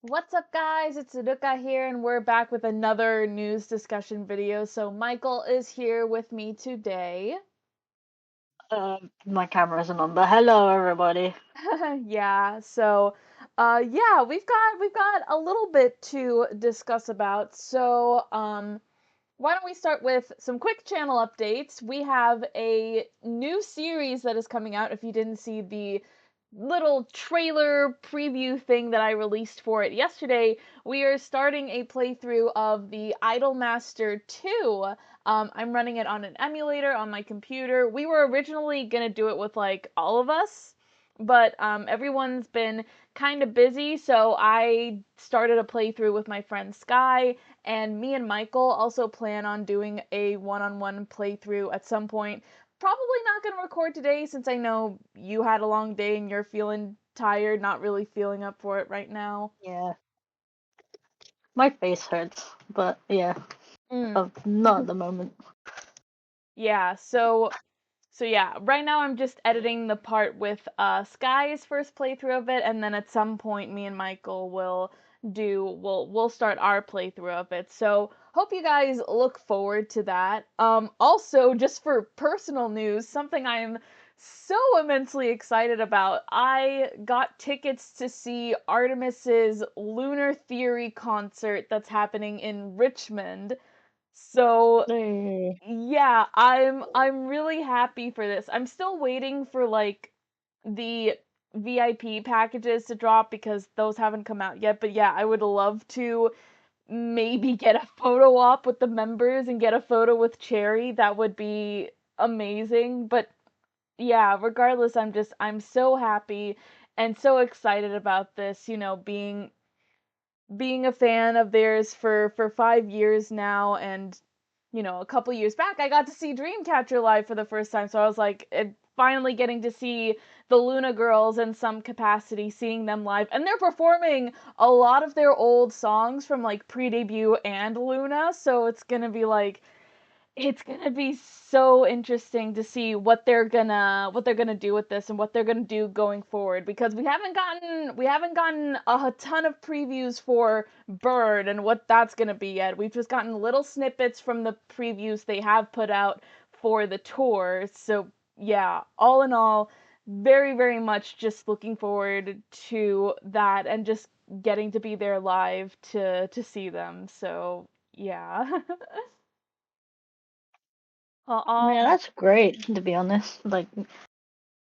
What's up, guys? It's Ruka here, and we're back with another news discussion video. So, Michael is here with me today. My camera isn't on, but hello everybody. Yeah, so yeah, we've got a little bit to discuss about. So, why don't we start with some quick channel updates? We have a new series that is coming out. If you didn't see the little trailer preview thing that I released for it yesterday, we are starting a playthrough of the Idolmaster 2. I'm running it on an emulator on my computer. We were originally gonna do it with like all of us, but everyone's been kind of busy, so I started a playthrough with my friend Sky, and me and Michael also plan on doing a one-on-one playthrough at some point. Probably not going to record today since I know you had a long day and you're feeling tired, not really feeling up for it right now. Yeah, my face hurts, but yeah, Mm. not at the moment. Yeah, so yeah, right now I'm just editing the part with Sky's first playthrough of it, and then at some point me and Michael will we'll start our playthrough of it. So hope you guys look forward to that. Also, just for personal news, something I'm so immensely excited about. I got tickets to see ARTMS's Lunar Theory concert that's happening in Richmond. So Hey. yeah, I'm really happy for this. I'm still waiting for like the VIP packages to drop because those haven't come out yet. But yeah, I would love to maybe get a photo op with the members and get a photo with Cherry. That would be amazing. But yeah, regardless, I'm so happy and so excited about this, being a fan of theirs for 5 years now, and a couple years back I got to see Dreamcatcher live for the first time, so I was like finally getting to see the Luna girls in some capacity, seeing them live, and they're performing a lot of their old songs from like pre-debut and Luna, so it's gonna be so interesting to see what they're gonna do with this and what they're gonna do going forward, because we haven't gotten a ton of previews for Bird and what that's gonna be yet. We've just gotten little snippets from the previews they have put out for the tour. So yeah, all in all, very, very much just looking forward to that and just getting to be there live to see them. So yeah. Yeah, Um, that's great to be honest. Like,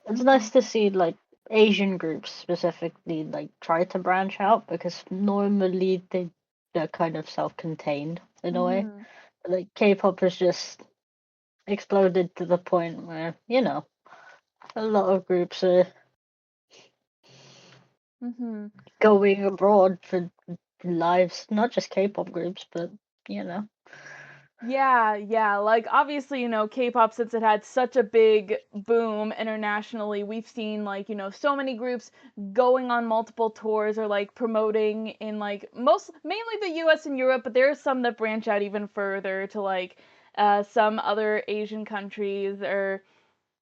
it's mhm. nice to see like Asian groups specifically like try to branch out because normally they're kind of self-contained in a way. Mhm. Like K-pop has just exploded to the point where a lot of groups are Mhm. going abroad for lives, not just K-pop groups, but you know. Yeah, yeah. Like obviously, K-pop, since it had such a big boom internationally, we've seen like, so many groups going on multiple tours or like promoting in like mainly the US and Europe, but there are some that branch out even further to like some other Asian countries or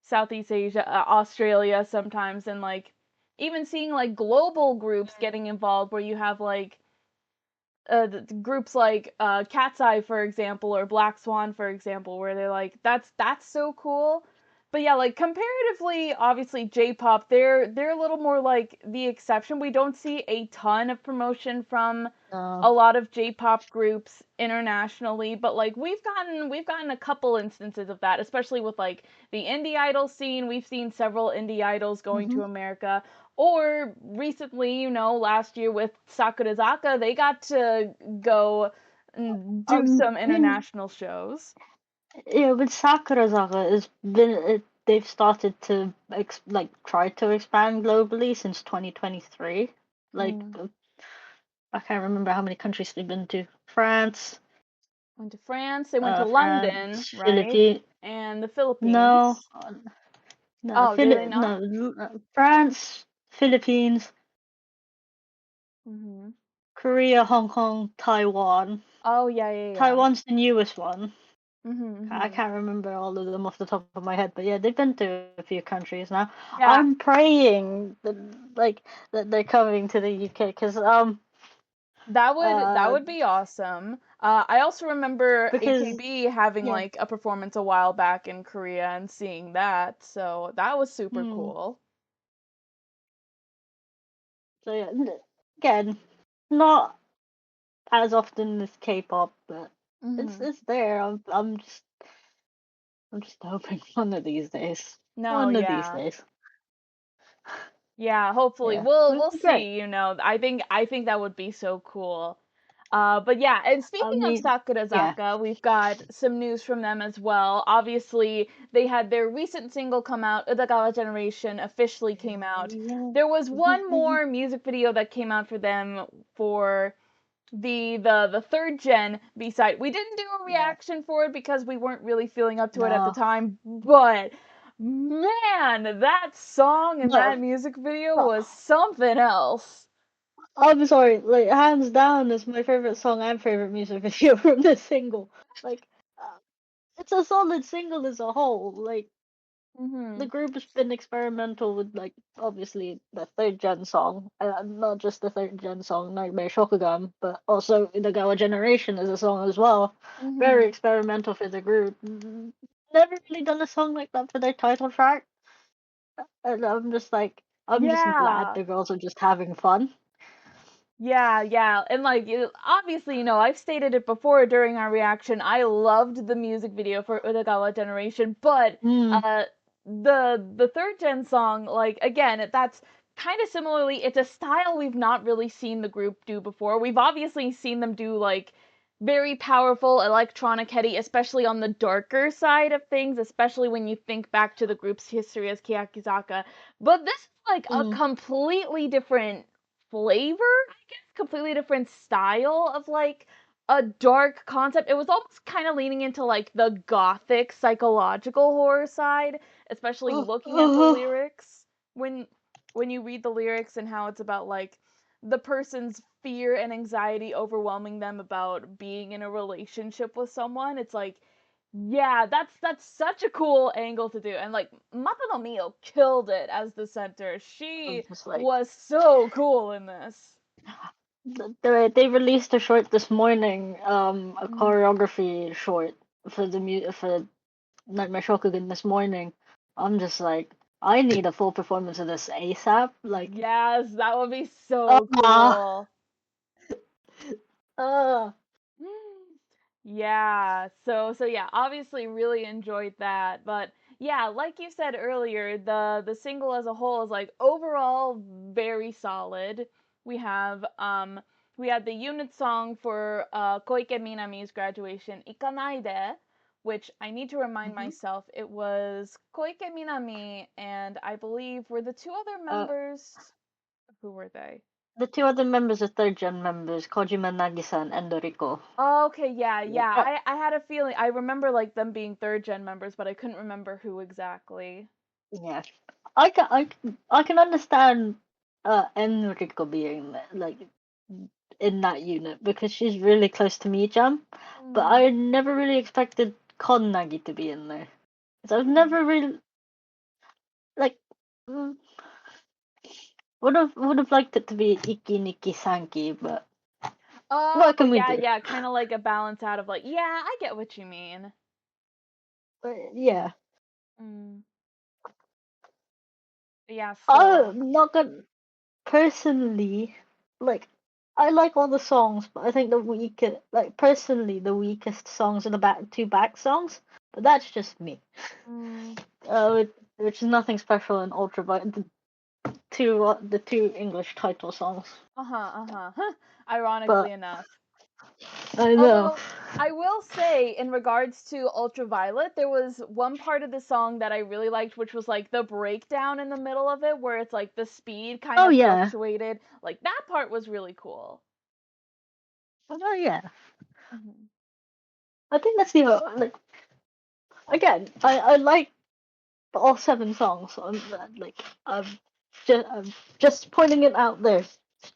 Southeast Asia, Australia sometimes, and like even seeing like global groups getting involved where you have like groups like Cat's Eye, for example, or Black Swan, for example, where they're like, that's so cool. But yeah, like comparatively, obviously J-pop, they're a little more like the exception. We don't see a ton of promotion from Uh, a lot of J-pop groups internationally, but like we've gotten a couple instances of that, especially with like the indie idol scene. We've seen several indie idols going hmm to America, or recently, last year with Sakurazaka, they got to go and do some in international shows. yeah, with Sakurazaga, they've started to try to expand globally since 2023. Like Mm. I can't remember how many countries they've been to. France, Went to France, they went to London, France, right? Philippines. And the No, Philippines. no, Oh, did they not? France, Philippines, Hmm. Korea, Hong Kong, Taiwan. Oh, yeah, yeah, yeah. Taiwan's the newest one. I Hmm. can't remember all of them off the top of my head, but yeah, they've been to a few countries now. Yeah. I'm praying that they're coming to the UK because That Uh, would be awesome. I also remember because AKB having yeah, like a performance a while back in Korea and seeing that, so that was super mm, cool. so yeah, again, not as often as K-pop, but Hmm. it's there. I'm just hoping one of these days. No, One of these yeah. days. Yeah, hopefully. Yeah, We'll would be great. see, I think that would be so cool. But yeah, and I speaking of mean, yeah. Sakurazaka, we've got some news from them as well. Obviously, they had their recent single come out, Udagawa Generation officially came out. Yeah. There was one more music video that came out for them for the third gen B-side. We didn't do a Yeah. reaction for it because we weren't really feeling up to it at the No. time, but man, that song and that No. music video No. was something else. I'm sorry, like hands down is my favorite song and favorite music video from this single. Like, uh, it's a solid single as a whole. Like, the Mhm. group has been experimental with like obviously the third gen song, not just the third gen song Nightmare Shokugan, but also the Gawa Generation is a song as well. Very Mhm. experimental for the group. Never really done a song like that for their title track, and I'm just glad Yeah. the girls are just having fun. Yeah, yeah. And like obviously, I've stated it before during our reaction. I loved the music video for Udagawa Generation, but Mm, uh the third gen song, like again, that's kind of similarly, it's a style we've not really seen the group do before. We've obviously seen them do like very powerful electronic heady, especially on the darker side of things, especially when you think back to the group's history as Keyakizaka. But this is like a mm, completely different flavor, completely different style of like a dark concept. It was almost kind of leaning into like the gothic psychological horror side, especially uh, looking at the uh, lyrics when you read the lyrics and how it's about like the person's fear and anxiety overwhelming them about being in a relationship with someone. It's like yeah, that's such a cool angle to do. And like Matano Mio killed it as the center. I'm She just like was so cool in this. they released a short this morning, a Mhm. choreography short for for Nightmare Shokugan this morning. I'm just like, I need a full performance of this ASAP. Like, Yes, that would be so ah, cool. uh, Yeah, so yeah, obviously really enjoyed that, but yeah, like you said earlier, the single as a whole is like overall very solid. We have we had the unit song for Koike Minami's graduation, Ikanaide, which I need to remind mhm. myself it was Koike Minami and I believe were the two other uh, members, who were they? the two other members are third gen members, Kojima Nagisa and Endoriko. Oh, okay, yeah, Like, yeah. I had a feeling I remember like them being third gen members, but I couldn't remember who exactly. yeah, I can understand Enrico being there, like in that unit because she's really close to Mii-chan, but Mm, I never really expected Kon Nagi to be in there. 'Cause I've mm. never really like mm, would have liked it to be Iki Niki Sanki, but Oh, what can we yeah, do? yeah, kind of like a balance out of like, yeah, I get what you mean. But yeah, Mm. Yeah, still. I'm not gonna personally like. I like all the songs, but I think the weakest songs are the two back songs. But that's just me. Mm. Which is nothing special in Ultraviolet. The two English title songs, Uh-huh, uh-huh. Ironically but enough. I know. Although I will say, in regards to Ultraviolet, there was one part of the song that I really liked, which was like the breakdown in the middle of it, where it's like the speed kind Oh of yeah, fluctuated. Like that part was really cool. oh yeah. Hmm. I think that's the like again. I like all seven songs. So I'm I'm just pointing it out there.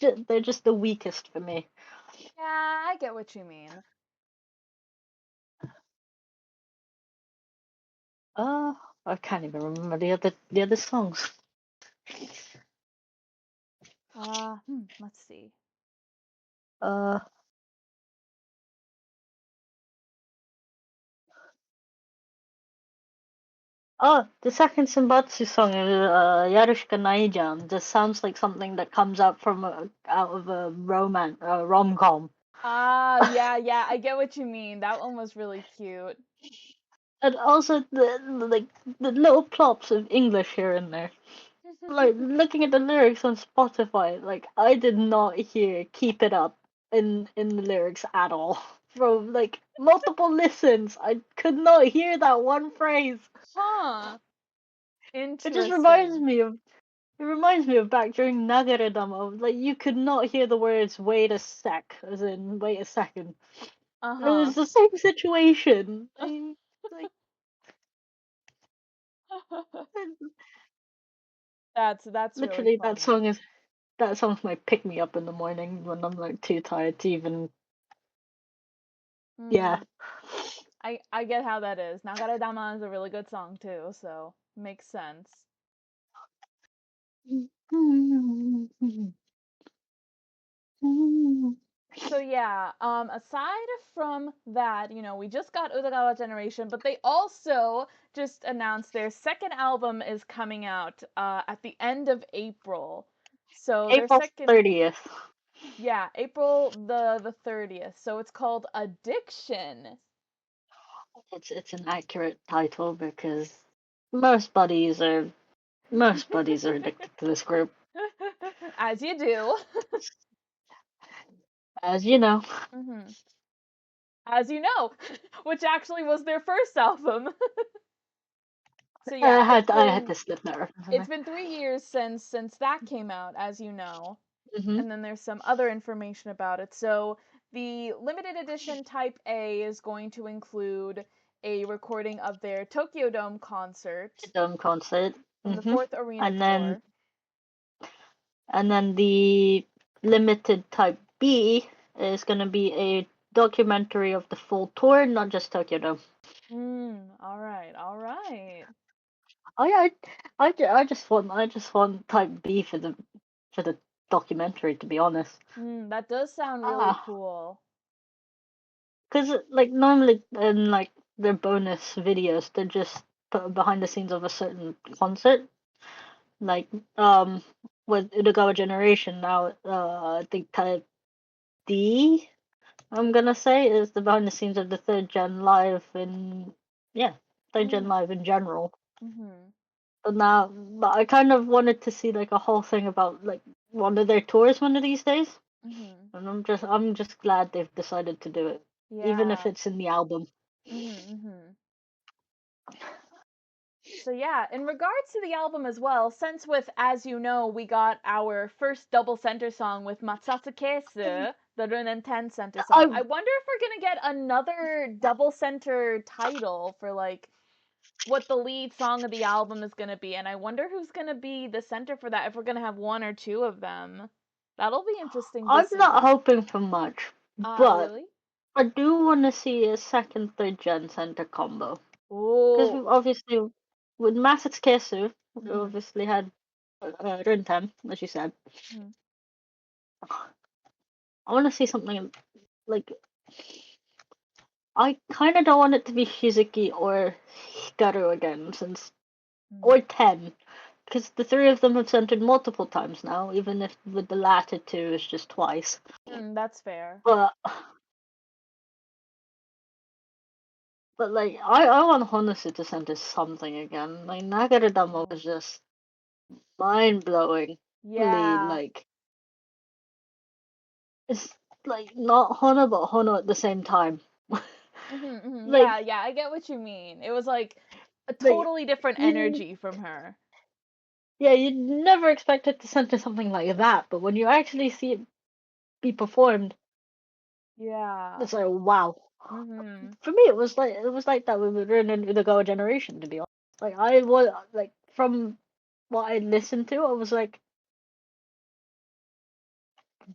They're just the weakest for me. Yeah, I get what you mean. Uh, I can't even remember the other songs. Let's see. Uh, oh, the second Simbatsu song is Yarushika Naijan. Just sounds like something that comes out from out of a rom-com. Ah, yeah, yeah, I get what you mean. That one was really cute. And also like the little plops of English here and there. Like looking at the lyrics on Spotify, like I did not hear "Keep It Up" in the lyrics at all. From like multiple listens, I could not hear that one phrase. Huh. It just reminds Interesting. me of it reminds me of back during Nagaredama. Like you could not hear the words "wait a sec," as in "wait a second." It Uh-huh. was the same situation. Like That's really literally funny. that song's my pick me up in the morning when I'm like too tired to even yeah. Mm, I get how that is. Nagare Dama is a really good song too, so makes sense. So yeah, aside from that, we just got Udagawa Generation, but they also just announced their second album is coming out at the end of April. So their April second, 30th. yeah, April the 30th. So it's called Addiction. It's an accurate title because most buddies are most buddies are addicted to this group, As you do. as you know. hmm As you know, which actually was their first album. So yeah, I had to slip that reference in it's there. been 3 years since that came out, as you know. Hmm. And then there's some other information about it. So the limited edition Type A is going to include a recording of their Tokyo Dome The concert Dome concert. from the Hmm. fourth arena And then tour. the limited type B is gonna be a documentary of the full tour, not just Tokyo Dome. All right, all right. Oh yeah, I just want type B for the documentary to be honest. That does sound really Ah, cool. because like normally in like their bonus videos, they're just put behind the scenes of a certain concert. Like with Udagawa Generation now, I think type D I'm gonna say is the behind the scenes of the third gen live in yeah third gen Mm, live in general. mm-hmm, But I kind of wanted to see like a whole thing about like one of their tours one of these days, mm-hmm. and I'm just glad they've decided to do it, even if Yeah. it's in the album. Mm-hmm, mm-hmm. So yeah, in regards to the album as well, since with As You Know, we got our first double center song with Matsatsu Kesu, the Runen 10 center song. I I wonder if we're gonna get another double center title for like what the lead song of the album is gonna be, and I wonder who's gonna be the center for that, if we're gonna have one or two of them. That'll be interesting to I'm not see. hoping for much, Ah, but really? I do want to see a second third gen center combo because we Oh. obviously with Masatsukesu we Mm-hmm. obviously had Rinten, as you said. Mm-hmm. I want to see something like I kind of don't want it to be Shizuki or Hikaru again, since or Ten, because the three of them have centered multiple times now, even if with the latter two it's just twice. That's fair. But like I want Honosu to center something again. Like Nagaradama Mm. was just mind blowingly Yeah. like it's like not Hono but Hono at the same time. Yeah, like yeah, I get what you mean. It was like a like totally different you energy from her. yeah you'd never expect it to center something like that, but when you actually see it be performed, Yeah. it's like wow. Mhm. For me, it was like that with the Go generation. To be honest, like I was like from what I listened to, I was like,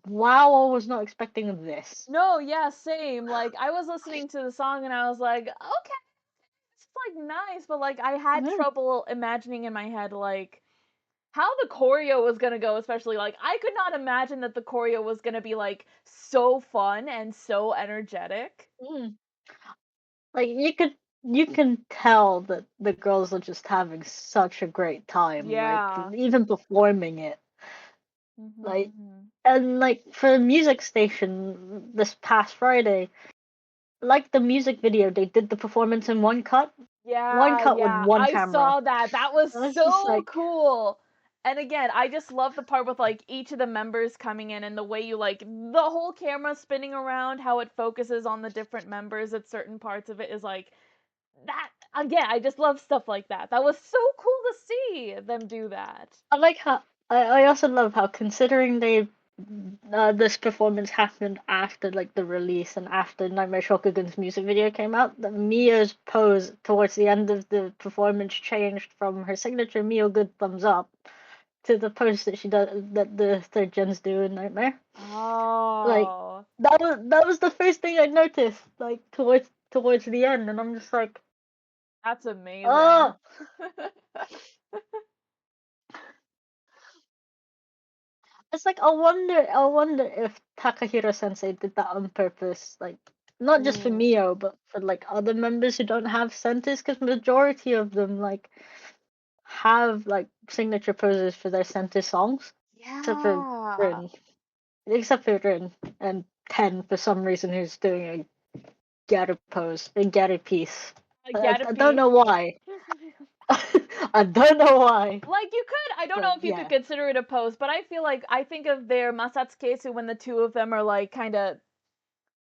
wow, I was not expecting this. No, yeah, same. Like I was listening to the song and I was like, okay, it's like nice, but like I had Mhm. trouble imagining in my head like how the choreo was gonna go, especially like I could not imagine that the choreo was gonna be like so fun and so energetic. Mm. Like you can tell that the girls are just having such a great time, like Yeah. even performing it. Like Mhm. and like for the music station this past Friday, like the music video, they did the performance in one Yeah, cut with yeah. one I camera. saw that. That was And it's just so like, cool. And again, I just love the part with like each of the members coming in and the way you like the whole camera spinning around, how it focuses on the different members at certain parts of it is like that again, I just love stuff like that. That was so cool to see them do that. I like how I also love how considering they this performance happened after like the release and after Nightmare Shokugun's music video came out, that Mia's pose towards the end of the performance changed from her signature Mio good thumbs up to the pose that she does that the third gens do in Nightmare. Like Oh, that was the first thing I noticed, like towards the end, and I'm just like, that's amazing. oh, it's like I wonder if Takahiro Sensei did that on purpose, like not just for Ooh. Mio, but for like other members who don't have centers, because majority of them like have like signature poses for their center songs, except for Yeah. Rin, except for Rin and Ten for some reason who's doing a Garu pose, a Garu piece. Get a I don't piece. know why. I don't know why, Like you could, I don't know but if you could yeah. consider it a pose, but I feel like I think of their Masatsukesu when the two of them are like kind of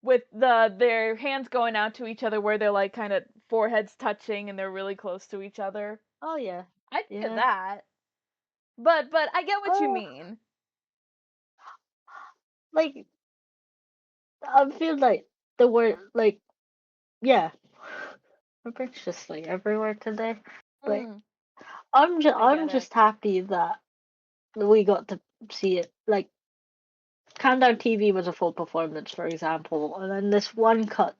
with their hands going out to each other where they're like kind of foreheads touching and they're really close to each other. Oh yeah, I think of yeah. that. But I get what you Oh, mean. like I feel like the word like yeah. My brain's just like everywhere today. But Mm, I I'm get it. just happy that we got to see it. Like Countdown TV was a full performance, for example, and then this one cut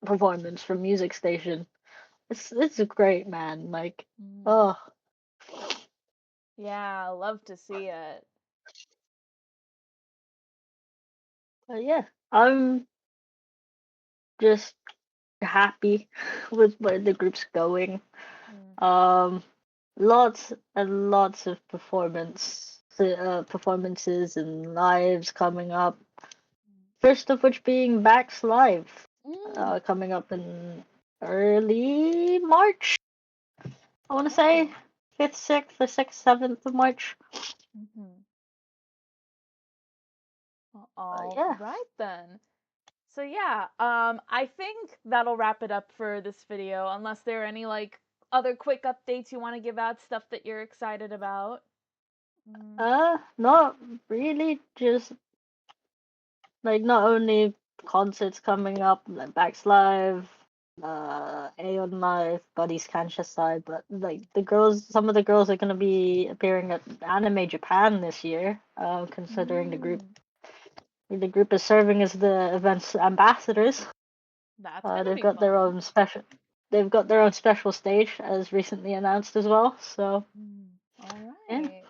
performance from Music Station. It's great, man. Like Mm. oh, Yeah, I love to see it. but yeah, I'm just happy with where the group's going. Mm. Um, lots and lots of performances and lives coming up. First of which being Back's Live, Mm. coming up in early March. I want to say Oh. 5th, 6th, or 6th, 7th of March. Hmm. But All yeah, right then. So yeah, I think that'll wrap it up for this video, unless there are any like other quick updates you want to give out, stuff that you're excited about. Mm, not really. Just like not only concerts coming up, like Back's Live, Aeon Live, Buddy's Kansha side, but like some of the girls are gonna be appearing at Anime Japan this year. Considering mm, the group is serving as the event's ambassadors. that's gonna They've be got their fun. own special. They've got their own special stage, as recently announced as well. So All yeah. right.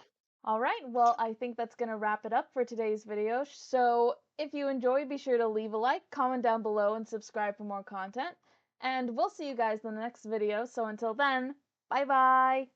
All right. Well, I think that's going to wrap it up for today's video. So, if you enjoyed, be sure to leave a like, comment down below, and subscribe for more content. And we'll see you guys in the next video. So, until then, bye bye.